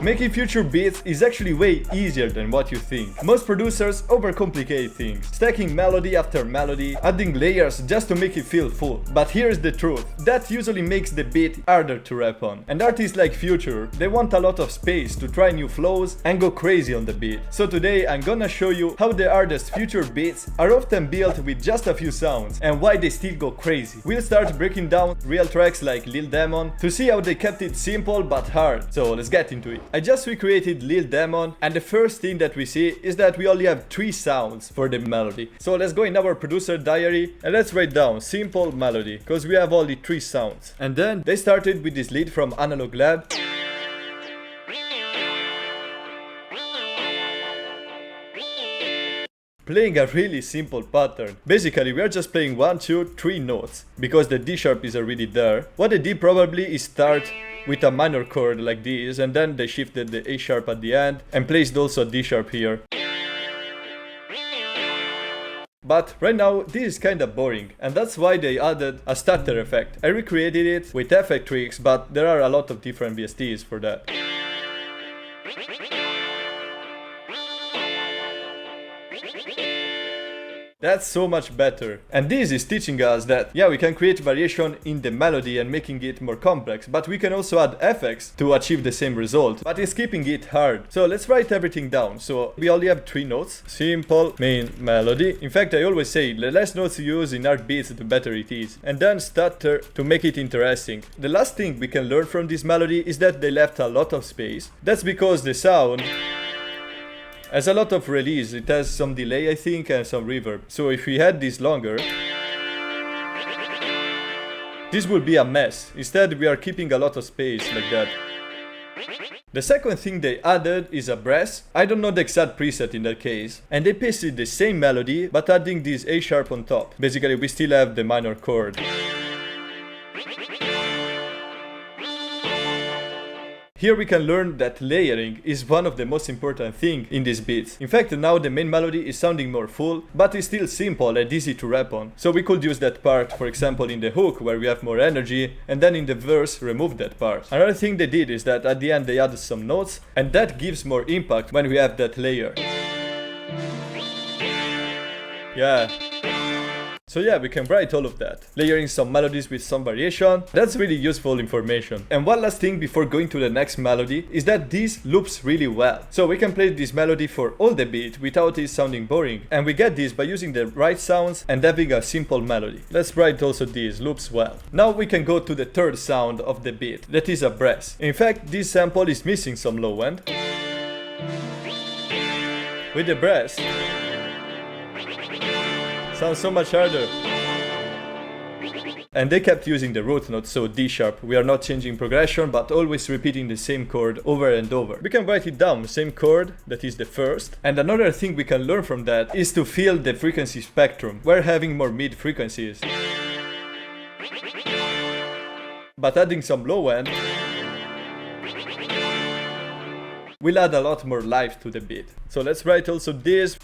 Making future beats is actually way easier than what you think. Most producers overcomplicate things, stacking melody after melody, adding layers just to make it feel full. But here's the truth, that usually makes the beat harder to rap on. And artists like Future, they want a lot of space to try new flows and go crazy on the beat. So today I'm gonna show you how the hardest Future beats are often built with just a few sounds and why they still go crazy. We'll start breaking down real tracks like Lil Demon to see how they kept it simple but hard. So let's get into it. I just recreated Lil Demon, and the first thing that we see is that we only have 3 sounds for the melody. So let's go in our producer diary and let's write down simple melody, because we have only 3 sounds. And then they started with this lead from Analog Lab. Playing a really simple pattern. Basically, we are just playing 1, 2, 3 notes, because the D sharp is already there. What they did probably is start with a minor chord like this, and then they shifted the A sharp at the end and placed also a D sharp here. But right now this is kinda boring, and that's why they added a stutter effect. I recreated it with effect tricks, but there are a lot of different VSTs for that. That's so much better. And this is teaching us that, yeah, we can create variation in the melody and making it more complex, but we can also add effects to achieve the same result, but it's keeping it hard. So let's write everything down. So we only have 3 notes. Simple, main, melody. In fact, I always say the less notes you use in hard beats, the better it is. And then stutter to make it interesting. The last thing we can learn from this melody is that they left a lot of space. That's because the sound has a lot of release. It has some delay, I think, and some reverb. So if we had this longer, this would be a mess. Instead, we are keeping a lot of space like that. The second thing they added is a brass. I don't know the exact preset in that case. And they pasted the same melody, but adding this A sharp on top. Basically, we still have the minor chord. Here we can learn that layering is one of the most important things in these beats. In fact, now the main melody is sounding more full, but it's still simple and easy to rap on. So we could use that part, for example, in the hook where we have more energy, and then in the verse remove that part. Another thing they did is that at the end they added some notes, and that gives more impact when we have that layer. Yeah. So yeah, we can write all of that, layering some melodies with some variation. That's really useful information. And one last thing before going to the next melody is that this loops really well. So we can play this melody for all the beat without it sounding boring. And we get this by using the right sounds and having a simple melody. Let's write also these loops well. Now we can go to the third sound of the beat, that is a brass. In fact, this sample is missing some low end. With the brass, sounds so much harder. And they kept using the root note, so D sharp. We are not changing progression, but always repeating the same chord over and over. We can write it down, same chord, that is the first. And another thing we can learn from that is to feel the frequency spectrum. We're having more mid frequencies, but adding some low end will add a lot more life to the beat. So let's write also this.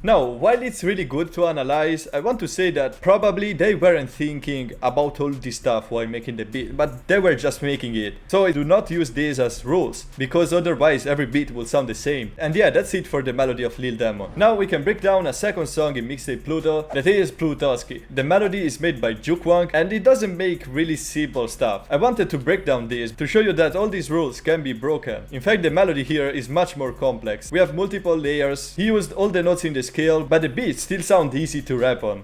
Now, while it's really good to analyze, I want to say that probably they weren't thinking about all this stuff while making the beat, but they were just making it. So I do not use these as rules, because otherwise every beat will sound the same. And yeah, that's it for the melody of Lil Demon. Now we can break down a second song in mixtape Pluto, that is Plutoski. The melody is made by Jukwang, and it doesn't make really simple stuff. I wanted to break down this to show you that all these rules can be broken. In fact, the melody here is much more complex. We have multiple layers. He used all the notes in the scale, but the beats still sound easy to rap on.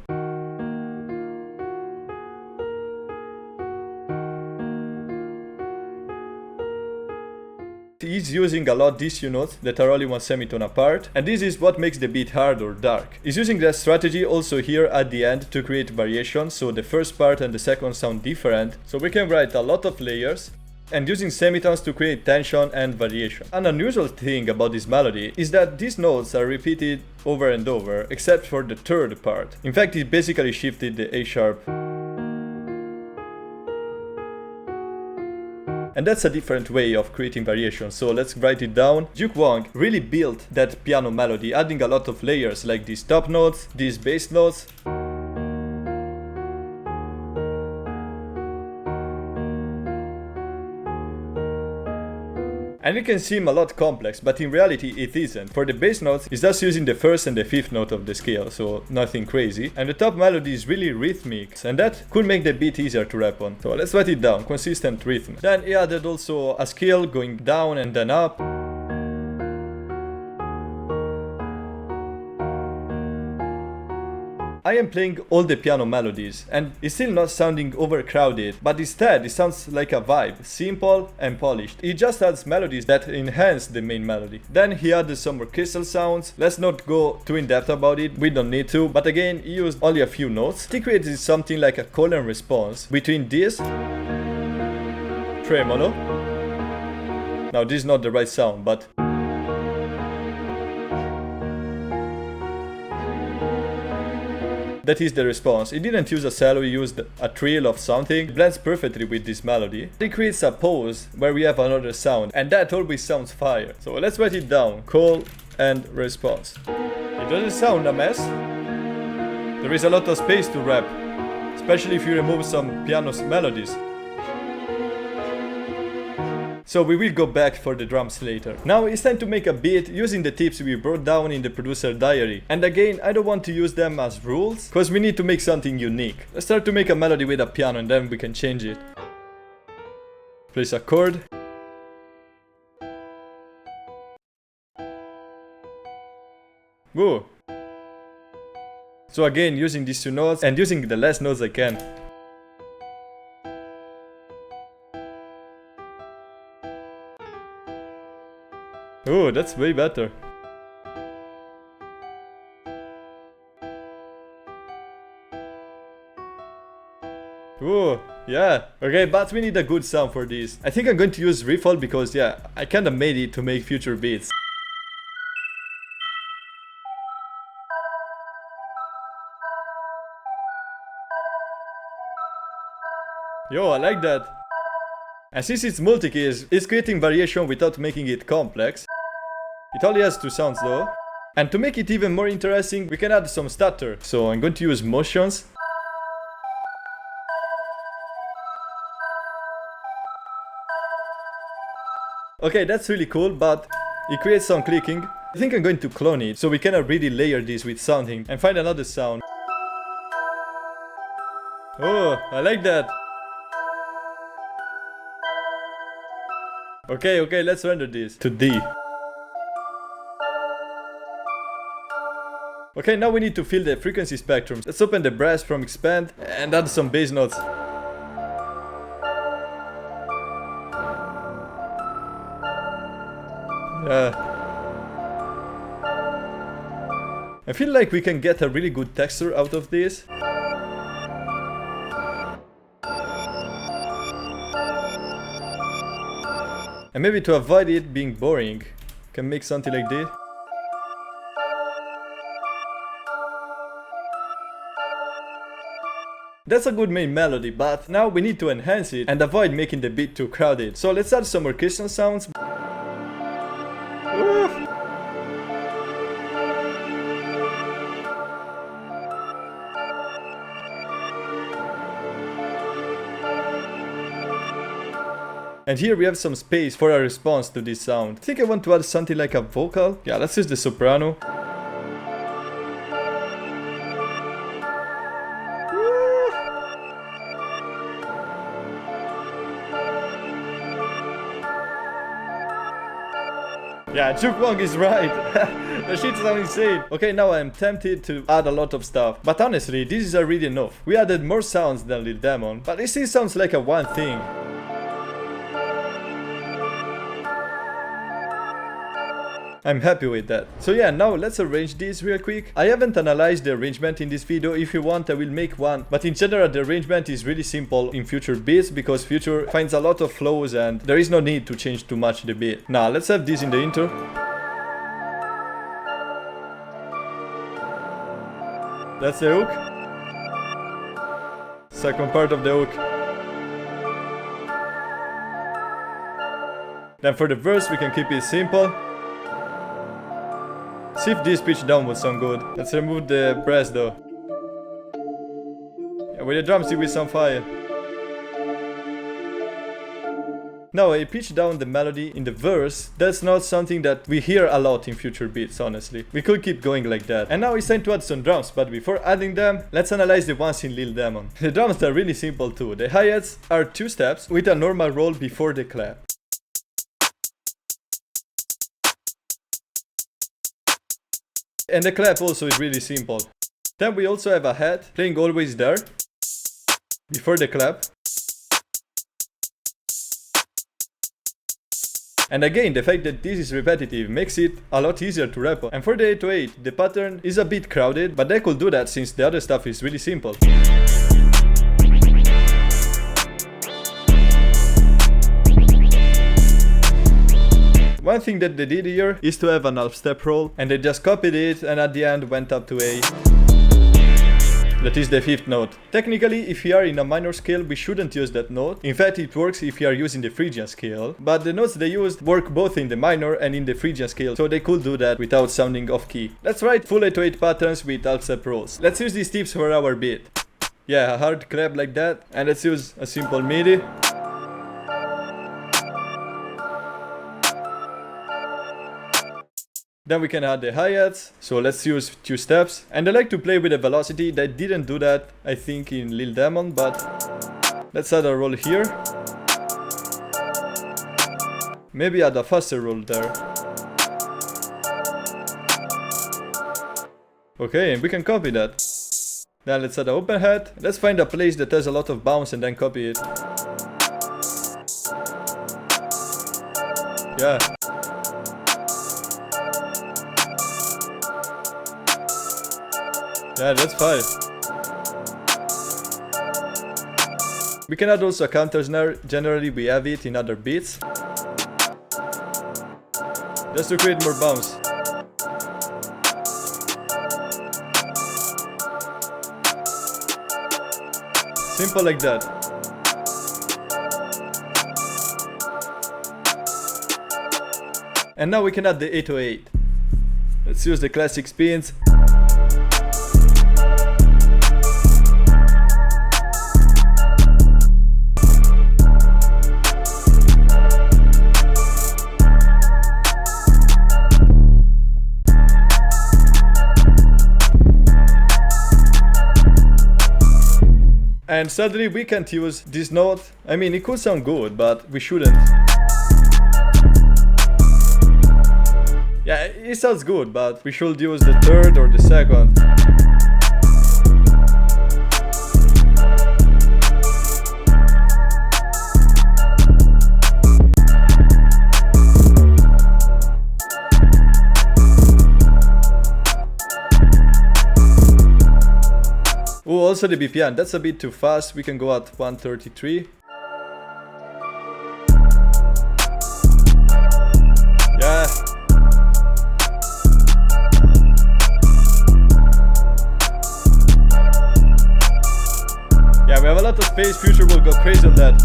He's using a lot these few notes that are only 1 semitone apart, and this is what makes the beat hard or dark. He's using that strategy also here at the end to create variation, so the first part and the second sound different, so we can write a lot of layers. And using semitones to create tension and variation. An unusual thing about this melody is that these notes are repeated over and over, except for the third part. In fact, it basically shifted the A sharp. And that's a different way of creating variation, so let's write it down. Jukwang really built that piano melody, adding a lot of layers like these top notes, these bass notes. And it can seem a lot complex, but in reality it isn't. For the bass notes, it's just using the first and the fifth note of the scale, so nothing crazy. And the top melody is really rhythmic, and that could make the beat easier to rap on. So let's write it down, consistent rhythm. Then he added also a scale going down and then up. I am playing all the piano melodies, and it's still not sounding overcrowded, but instead it sounds like a vibe, simple and polished. He just adds melodies that enhance the main melody. Then he added some orchestral sounds. Let's not go too in depth about it, we don't need to, but again, he used only a few notes. He created something like a call and response between this tremolo. Now this is not the right sound, but that is the response. He didn't use a cello, he used a trill of something. It blends perfectly with this melody. It creates a pause where we have another sound, and that always sounds fire. So let's write it down. Call and response. It doesn't sound a mess. There is a lot of space to rap, especially if you remove some piano melodies. So we will go back for the drums later. Now it's time to make a beat using the tips we brought down in the producer diary. And again, I don't want to use them as rules, because we need to make something unique. Let's start to make a melody with a piano and then we can change it. Place a chord. Whoa. So again, using these two notes and using the less notes I can. Oh, that's way better. Oh, yeah. Okay, but we need a good sound for this. I think I'm going to use riffle because, yeah, I kinda made it to make future beats. Yo, I like that. And since it's multi-keys, it's creating variation without making it complex. It only has two sounds though. And to make it even more interesting, we can add some stutter. So I'm going to use motions. Okay, that's really cool, but it creates some clicking. I think I'm going to clone it, so we cannot really layer this with something and find another sound. Oh, I like that. Okay, let's render this to D. Okay, now we need to fill the frequency spectrum. Let's open the brass from expand and add some bass notes. I feel like we can get a really good texture out of this. And maybe to avoid it being boring, can make something like this. That's a good main melody, but now we need to enhance it and avoid making the beat too crowded. So let's add some orchestral sounds. And here we have some space for a response to this sound. I think I want to add something like a vocal. Yeah, let's use the soprano. Yeah, Chuk Wong is right. The shit sounds insane. Okay, now I'm tempted to add a lot of stuff. But honestly, this is already enough. We added more sounds than Lil Demon, but it still sounds like a one thing. I'm happy with that. So yeah, now let's arrange this real quick. I haven't analyzed the arrangement in this video. If you want, I will make one. But in general, the arrangement is really simple in future beats because future finds a lot of flows and there is no need to change too much the beat. Now, let's have this in the intro. That's the hook. Second part of the hook. Then for the verse, we can keep it simple. See if this pitch down would sound good. Let's remove the brass though. Yeah, with the drums it will sound fire. Now, I pitch down the melody in the verse. That's not something that we hear a lot in future beats, honestly. We could keep going like that. And now it's time to add some drums, but before adding them, let's analyze the ones in Lil Demon. The drums are really simple too. The hi-hats are 2 steps with a normal roll before the clap. And the clap also is really simple. Then we also have a hat playing always there before the clap. And again, the fact that this is repetitive makes it a lot easier to rap on. And for the 808, the pattern is a bit crowded, but I could do that since the other stuff is really simple. One thing that they did here is to have an half step roll, and they just copied it and at the end went up to A. That is the 5th note. Technically, if you are in a minor scale, we shouldn't use that note. In fact, it works if you are using the Phrygian scale. But the notes they used work both in the minor and in the Phrygian scale, so they could do that without sounding off key. Let's write full 808 patterns with half step rolls. Let's use these tips for our beat. Yeah, a hard clap like that. And let's use a simple MIDI. Then we can add the hi-hats, so let's use 2 steps. And I like to play with the velocity. They didn't do that, I think, in Lil Demon, but let's add a roll here. Maybe add a faster roll there. Okay, and we can copy that. Then let's add an open hat. Let's find a place that has a lot of bounce and then copy it. Yeah. Yeah, that's fine. We can add also a counter snare. Generally we have it in other beats. Just to create more bounce. Simple like that. And now we can add the 808. Let's use the classic spins. And suddenly we can't use this note. I mean, it could sound good, but we shouldn't. Yeah, it sounds good, but we should use the 3rd or the 2nd. Oh, also the BPM, that's a bit too fast. We can go at 133. Yeah. Yeah, we have a lot of space. Future will go crazy on that.